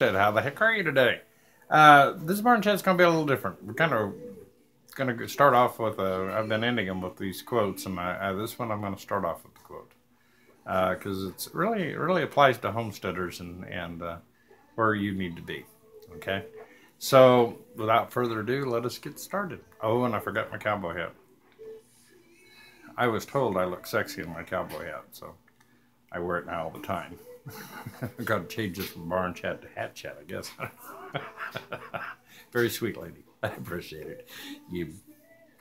How the heck are you today? This barn chat's going to be a little different. We're kind of going to start off with I've been ending them with these quotes, and this one I'm going to start off with the quote because it's really applies to homesteaders and where you need to be. Okay, so without further ado, let us get started. Oh, and I forgot my cowboy hat. I was told I look sexy in my cowboy hat, so I wear it now all the time. I've got to change this from barn chat to hat chat, I guess. Very sweet lady. I appreciate it. You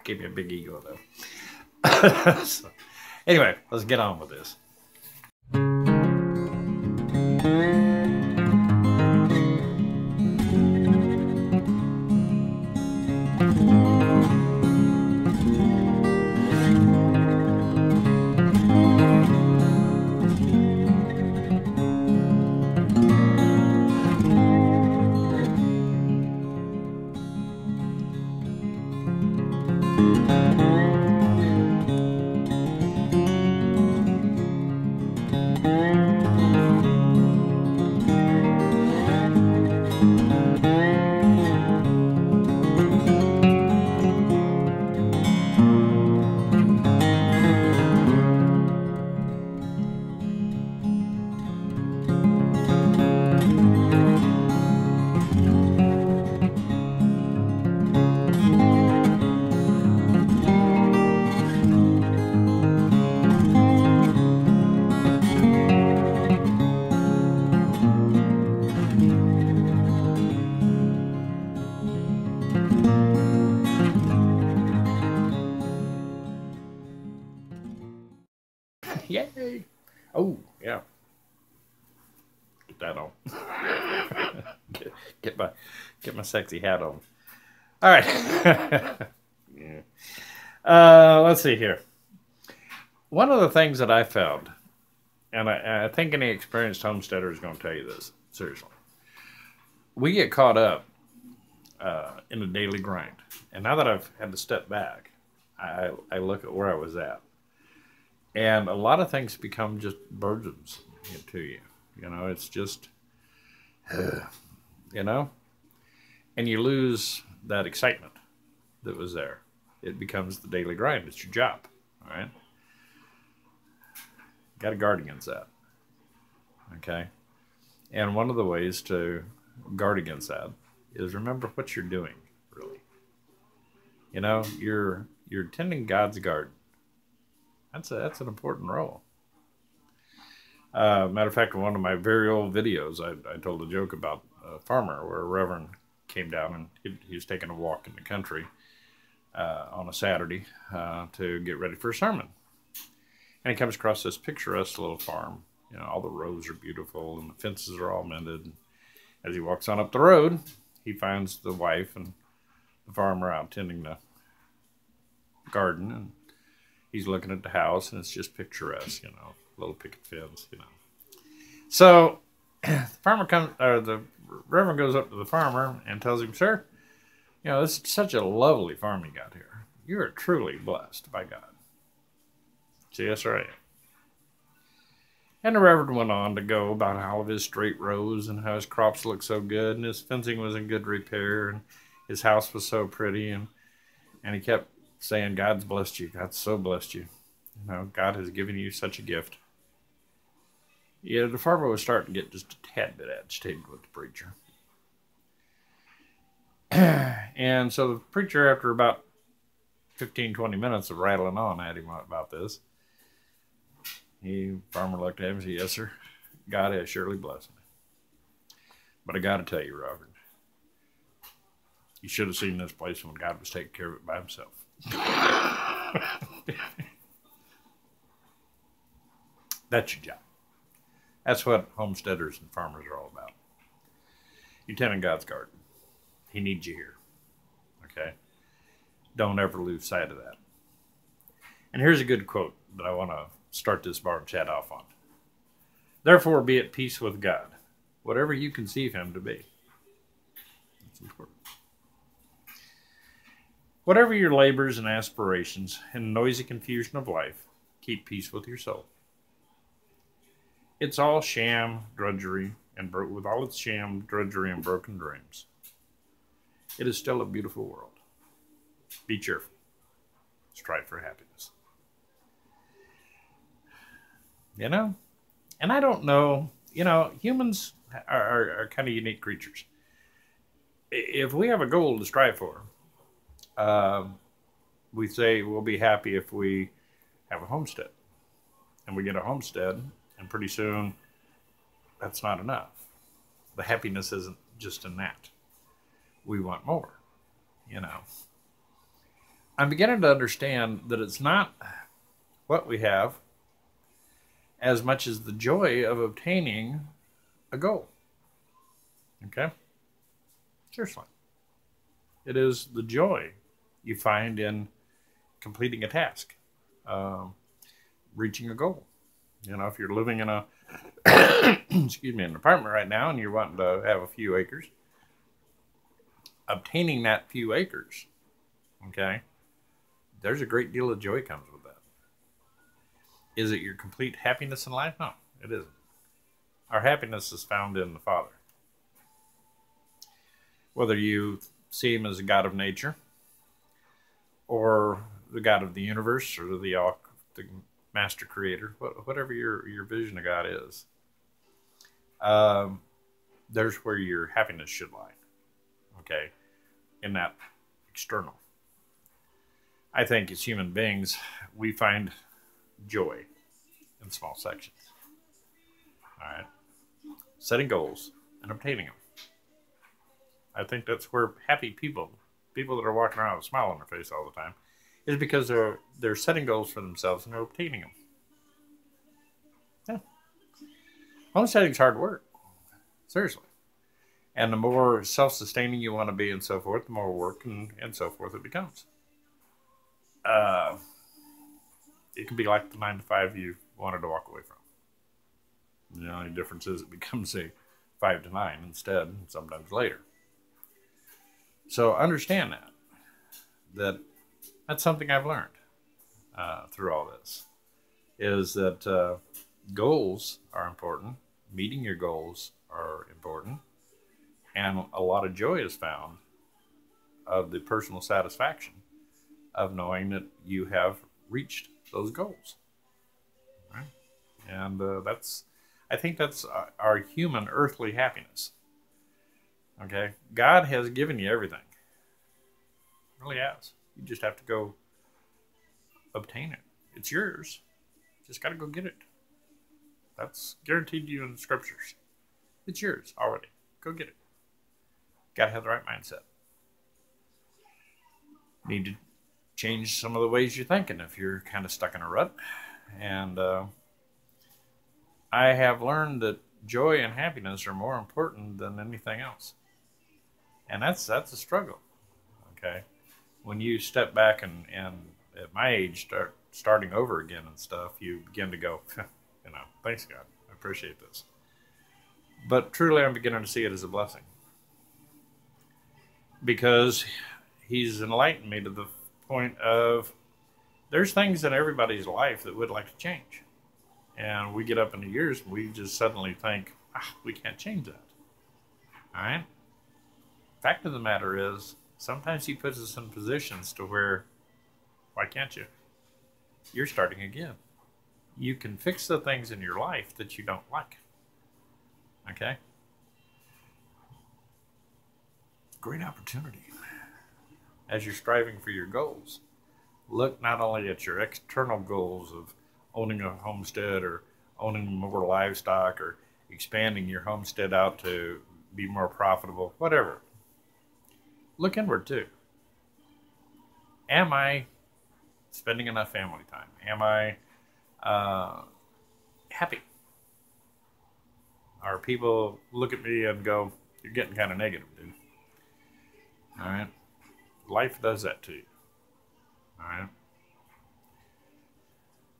gave me a big ego, though. So, anyway, let's get on with this. Yay! Oh, yeah. Get that on. get my sexy hat on. All right. Yeah. Let's see here. One of the things that I found, and I think any experienced homesteader is going to tell you this, seriously. We get caught up in the daily grind. And now that I've had to step back, I look at where I was at. And a lot of things become just burdens to you. You know, it's just, you know, and you lose that excitement that was there. It becomes the daily grind. It's your job, all right? Got to guard against that, okay? And one of the ways to guard against that is remember what you're doing, really. You know, you're tending God's garden. That's an important role. Matter of fact, in one of my very old videos, I told a joke about a farmer where a reverend came down and he was taking a walk in the country on a Saturday to get ready for a sermon. And he comes across this picturesque little farm. You know, all the rows are beautiful and the fences are all mended. As he walks on up the road, he finds the wife and the farmer out tending the garden, and he's looking at the house, and it's just picturesque, you know, little picket fence, you know. So the reverend goes up to the farmer and tells him, "Sir, you know, this is such a lovely farm you got here. You are truly blessed by God." So, yes, sir, I am. And the reverend went on to go about all of his straight rows and how his crops looked so good, and his fencing was in good repair, and his house was so pretty, and he kept saying, "God's blessed you. God's so blessed you. You know, God has given you such a gift." Yeah, the farmer was starting to get just a tad bit agitated with the preacher. And so the preacher, after about 15, 20 minutes of rattling on at him about this, farmer looked at him and said, "Yes, sir, God has surely blessed me. But I got to tell you, Reverend, you should have seen this place when God was taking care of it by himself." That's your job. That's what homesteaders and farmers are all about. You're tending God's garden. He needs you here. Okay? Don't ever lose sight of that. And here's a good quote that I want to start this barn chat off on. "Therefore be at peace with God, whatever you conceive him to be." That's important. "Whatever your labors and aspirations in the noisy confusion of life, keep peace with your soul. It's all sham, drudgery, and with all its sham, drudgery, and broken dreams, it is still a beautiful world. Be cheerful. Strive for happiness. You know? And I don't know, humans are kind of unique creatures. If we have a goal to strive for, we say we'll be happy if we have a homestead. And we get a homestead, and pretty soon that's not enough. The happiness isn't just in that. We want more, I'm beginning to understand that it's not what we have as much as the joy of obtaining a goal. Okay? Seriously. It is the joy you find in completing a task, reaching a goal. If you're living in an apartment right now and you're wanting to have a few acres, obtaining that few acres, okay, there's a great deal of joy comes with that. Is it your complete happiness in life? No, it isn't. Our happiness is found in the Father. Whether you see him as a God of nature, or the God of the universe, or the master creator, whatever your vision of God is, there's where your happiness should lie. Okay? In that external. I think as human beings, we find joy in small sections. All right? Setting goals and obtaining them. I think that's where happy people that are walking around with a smile on their face all the time, is because they're setting goals for themselves and they're obtaining them. Yeah. Homesteading's hard work. Seriously. And the more self-sustaining you want to be and so forth, the more work and so forth it becomes. It can be like the 9 to 5 you wanted to walk away from. The only difference is it becomes a 5 to 9 instead, and sometimes later. So understand that's something I've learned through all this, is that goals are important, meeting your goals are important, and a lot of joy is found of the personal satisfaction of knowing that you have reached those goals. Right? And I think that's our human earthly happiness. Okay? God has given you everything. He really has. You just have to go obtain it. It's yours. You just got to go get it. That's guaranteed to you in the scriptures. It's yours already. Go get it. Got to have the right mindset. Need to change some of the ways you're thinking if you're kind of stuck in a rut. And I have learned that joy and happiness are more important than anything else. And that's a struggle. Okay? When you step back and at my age starting over again and stuff, you begin to go, thanks God, I appreciate this. But truly I'm beginning to see it as a blessing. Because he's enlightened me to the point of there's things in everybody's life that would like to change. And we get up in the years and we just suddenly think, we can't change that. All right? Fact of the matter is, sometimes he puts us in positions to where, why can't you? You're starting again. You can fix the things in your life that you don't like. Okay? Great opportunity. As you're striving for your goals, look not only at your external goals of owning a homestead or owning more livestock or expanding your homestead out to be more profitable, whatever. Look inward too. Am I spending enough family time? Am I happy? Or people look at me and go, you're getting kind of negative, dude. All right? Life does that to you. All right?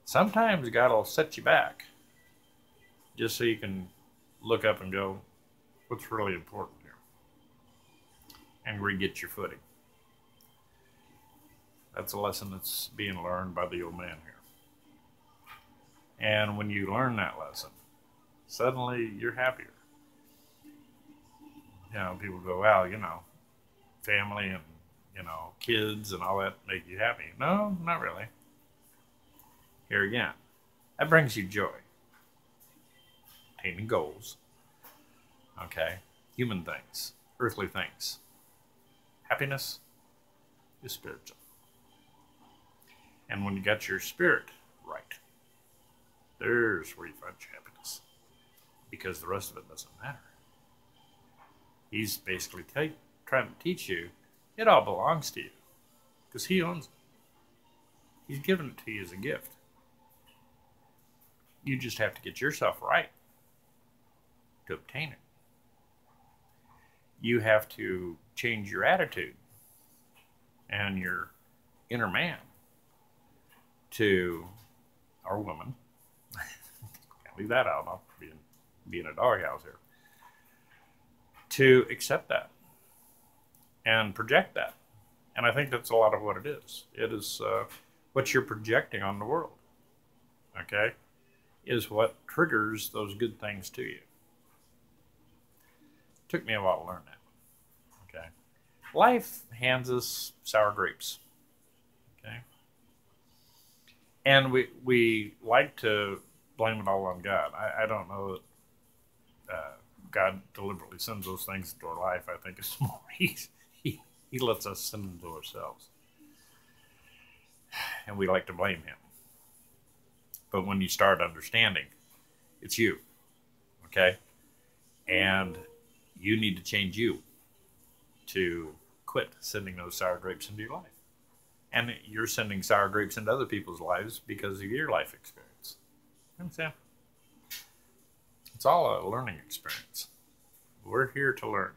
Sometimes God will set you back just so you can look up and go, what's really important here? And re-get your footing. That's a lesson that's being learned by the old man here. And when you learn that lesson, suddenly you're happier. people go, well, family and, kids and all that make you happy. No, not really. Here again, that brings you joy. Attaining goals. Okay. Human things, earthly things. Happiness is spiritual. And when you got your spirit right, there's where you find your happiness. Because the rest of it doesn't matter. He's basically trying to teach you it all belongs to you. Because he owns it. He's given it to you as a gift. You just have to get yourself right to obtain it. You have to change your attitude and your inner man to, or woman, can't leave that out, I'll be in a doghouse here, to accept that and project that. And I think that's a lot of what it is. It is what you're projecting on the world, okay, is what triggers those good things to you. Took me a while to learn that, okay. Life hands us sour grapes, okay. And we like to blame it all on God. I don't know that God deliberately sends those things into our life. I think it's more he lets us send them to ourselves. And we like to blame him. But when you start understanding, it's you, okay? And you need to change you to quit sending those sour grapes into your life. And you're sending sour grapes into other people's lives because of your life experience. You understand? It's all a learning experience. We're here to learn.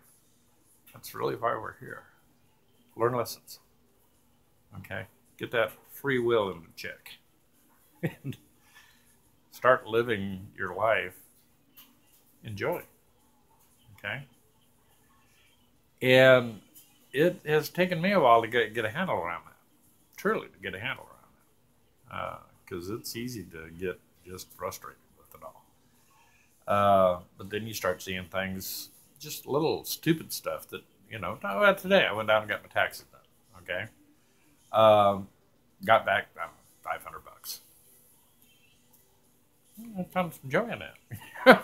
That's really why we're here. Learn lessons. Okay? Get that free will into check. And start living your life in joy. Okay? And it has taken me a while to get a handle around that. Truly, to get a handle around that. Because it's easy to get just frustrated with it all. But then you start seeing things, just little stupid stuff that, today I went down and got my taxes done. Okay? Got back, I don't know, $500. I found some joy in that.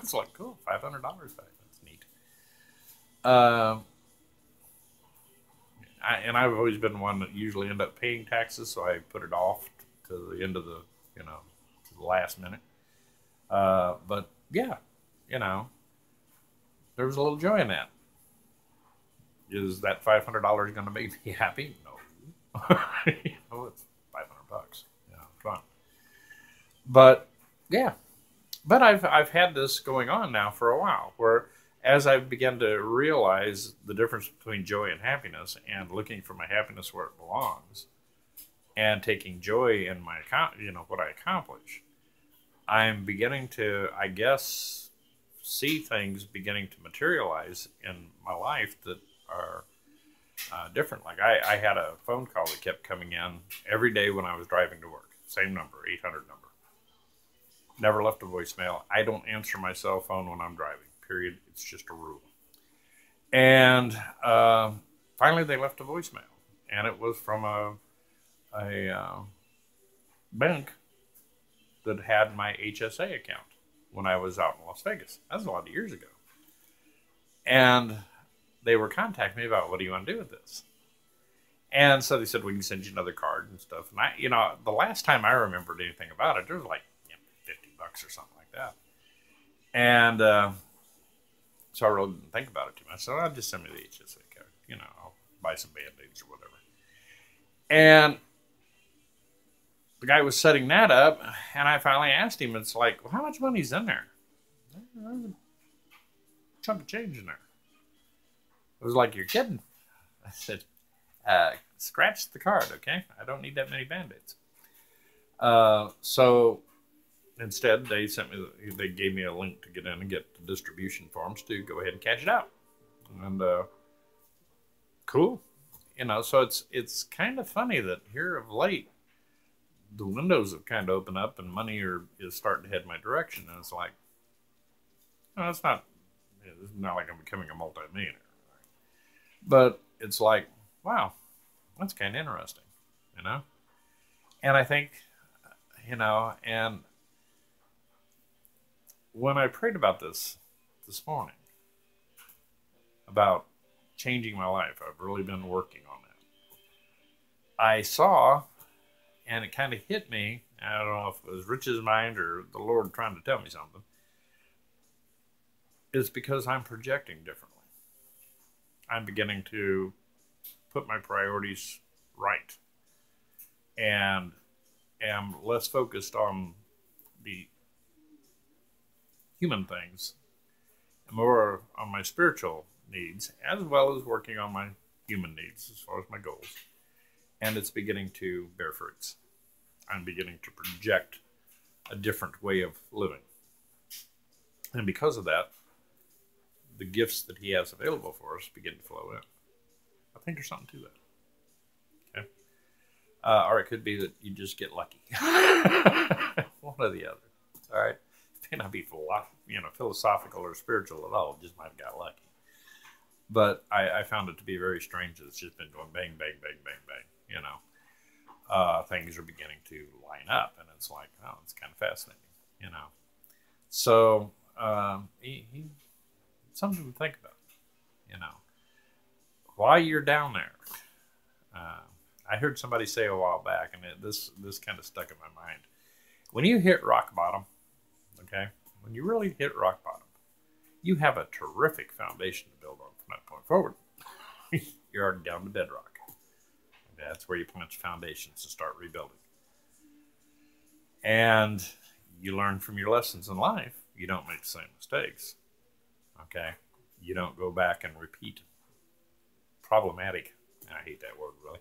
It's like, cool, $500 back. That's neat. I've always been one that usually end up paying taxes, so I put it off to the end of the, to the last minute. But yeah, there was a little joy in that. Is that $500 going to make me happy? No. It's $500. Come on. But yeah, but I've had this going on now for a while, where as I've begun to realize the difference between joy and happiness, and looking for my happiness where it belongs, and taking joy in my what I accomplish, I'm beginning to, I guess, see things beginning to materialize in my life that are different. Like I had a phone call that kept coming in every day when I was driving to work. Same number, 800 number. Never left a voicemail. I don't answer my cell phone when I'm driving, period. It's just a rule. And finally they left a voicemail. And it was from a bank that had my HSA account when I was out in Las Vegas. That was a lot of years ago. And they were contacting me about, what do you want to do with this? And so they said, we can send you another card and stuff. And I, the last time I remembered anything about it, there was like $50 or something like that. And so I really didn't think about it too much. So I'll just send me the HSA card. I'll buy some Band-Aids or whatever. And the guy was setting that up, and I finally asked him, it's like, well, how much money's in there? There's a chunk of change in there. It was like, you're kidding. I said, scratch the card, okay? I don't need that many Band-Aids. So instead, they gave me a link to get in and get the distribution forms to go ahead and cash it out. And cool. So it's kind of funny that here of late, the windows have kind of opened up and money is starting to head my direction. And it's like, it's not like I'm becoming a multimillionaire. But it's like, wow, that's kind of interesting, you know? And I think, and when I prayed about this morning, about changing my life, I've really been working on that. I saw, and it kind of hit me, I don't know if it was Rich's mind or the Lord trying to tell me something, it's because I'm projecting differently. I'm beginning to put my priorities right and am less focused on the human things and more on my spiritual needs, as well as working on my human needs as far as my goals. And it's beginning to bear fruits. I'm beginning to project a different way of living. And because of that, the gifts that he has available for us begin to flow in. I think there's something to that. Okay. Or it could be that you just get lucky. One or the other. All right. It may not be philosophical or spiritual at all. Just might have got lucky. But I found it to be very strange that it's just been going bang, bang, bang, bang, bang. Things are beginning to line up, and it's like, oh, it's kind of fascinating, So something to think about, While you're down there, I heard somebody say a while back, and this kind of stuck in my mind. When you hit rock bottom, okay, when you really hit rock bottom, you have a terrific foundation to build on from that point forward. You're already down to bedrock. That's where you plant your foundations to start rebuilding. And you learn from your lessons in life. You don't make the same mistakes. Okay? You don't go back and repeat problematic, I hate that word really,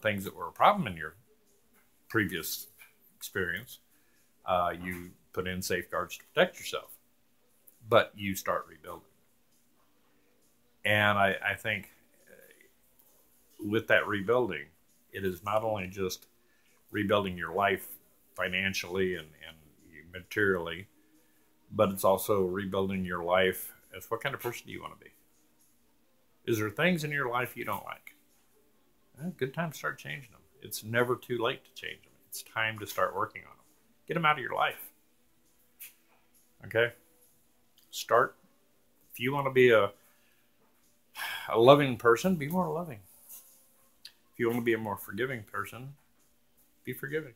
things that were a problem in your previous experience. You put in safeguards to protect yourself. But you start rebuilding. And I think with that rebuilding, it is not only just rebuilding your life financially and materially, but it's also rebuilding your life as what kind of person do you want to be? Is there things in your life you don't like? Well, good time to start changing them. It's never too late to change them. It's time to start working on them. Get them out of your life. Okay? Start. If you want to be a loving person, be more loving. If you want to be a more forgiving person, be forgiving.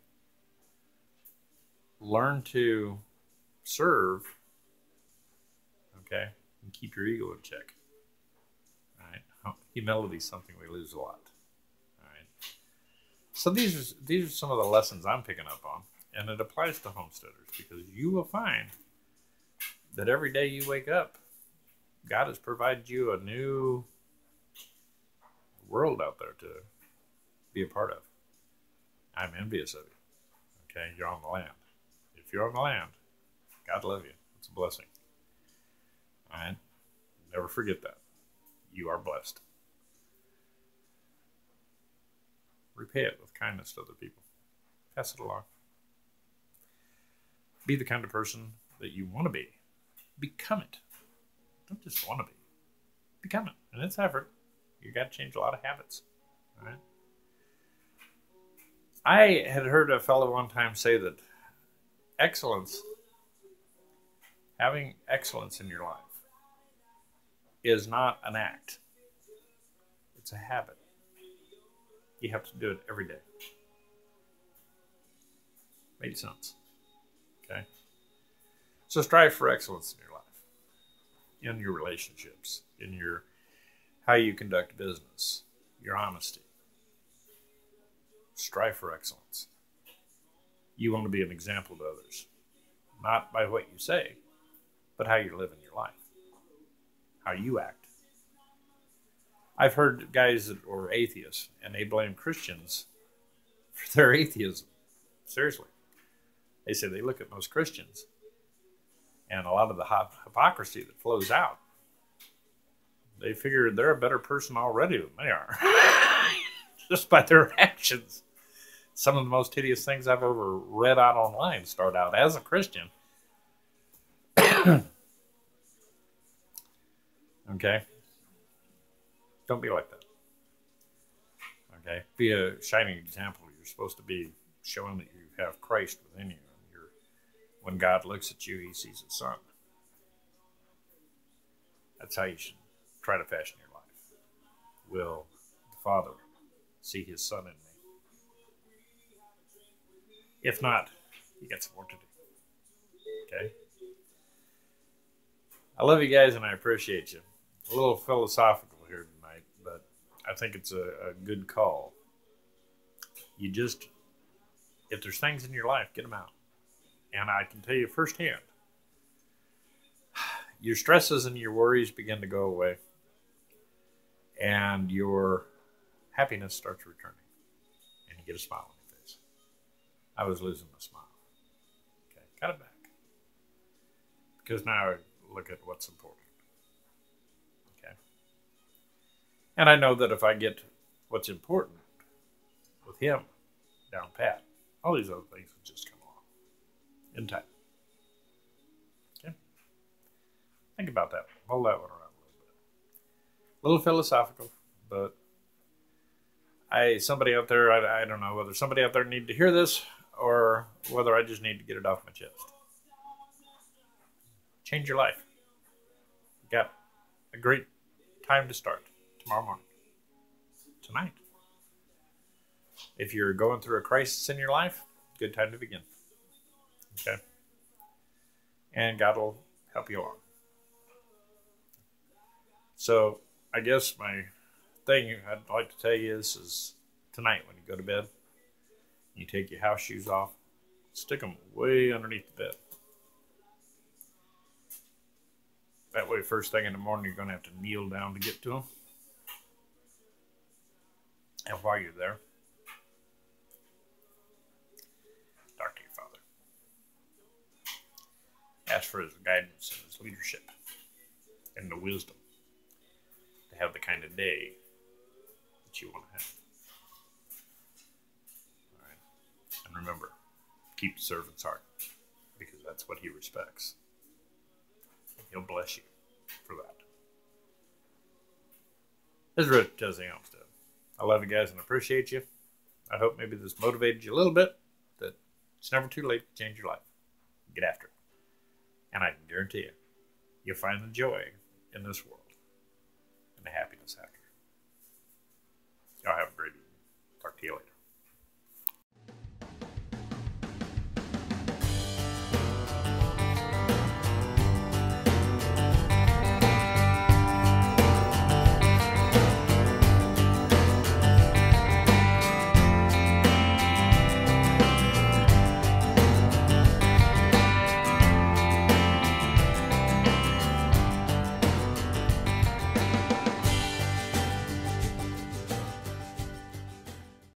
Learn to serve, okay, and keep your ego in check. All right. Humility is something we lose a lot. All right. So these are some of the lessons I'm picking up on, and it applies to homesteaders because you will find that every day you wake up, God has provided you a new world out there to be a part of. I'm envious of you. Okay, you're on the land. If you're on the land, God love you. It's a blessing. All right? Never forget that. You are blessed. Repay it with kindness to other people. Pass it along. Be the kind of person that you want to be. Become it. Don't just want to be. Become it. And it's effort. You got to change a lot of habits. All right? I had heard a fellow one time say that having excellence in your life is not an act. It's a habit. You have to do it every day. Made sense. Okay? So strive for excellence in your life, in your relationships, in your how you conduct business, your honesty. Strive for excellence. You want to be an example to others, not by what you say, but how you're living your life, how you act. I've heard guys that are atheists, and they blame Christians for their atheism. Seriously. They say they look at most Christians, and a lot of the hypocrisy that flows out, they figure they're a better person already than they are, just by their actions. Some of the most hideous things I've ever read out online start out as a Christian. Okay? Don't be like that. Okay? Be a shining example. You're supposed to be showing that you have Christ within you. And when God looks at you, he sees his son. That's how you should try to fashion your life. Will the Father see his son in me? If not, you got some work to do. Okay? I love you guys and I appreciate you. A little philosophical here tonight, but I think it's a good call. You just, if there's things in your life, get them out. And I can tell you firsthand, your stresses and your worries begin to go away, and your happiness starts returning, and you get a smile on your face. I was losing my smile. Okay, got it back. Because now I look at what's important. Okay. And I know that if I get what's important with him down pat, all these other things will just come along in time. Okay? Think about that. Hold that one around a little bit. A little philosophical, but somebody out there, I don't know whether somebody out there need to hear this or whether I just need to get it off my chest. Change your life. You got a great time to start tomorrow morning. Tonight. If you're going through a crisis in your life, good time to begin. Okay? And God will help you along. So, I guess my thing I'd like to tell you is tonight when you go to bed, you take your house shoes off, stick them way underneath the bed. That way, first thing in the morning, you're going to have to kneel down to get to them. And while you're there, talk to your Father. Ask for his guidance and his leadership and the wisdom to have the kind of day that you want to have. All right. And remember, keep the servant's heart, because that's what he respects. And he'll bless you for that. This is Rich Jesse Olmsted. I love you guys and appreciate you. I hope maybe this motivated you a little bit, that it's never too late to change your life. Get after it. And I can guarantee you, you'll find the joy in this world.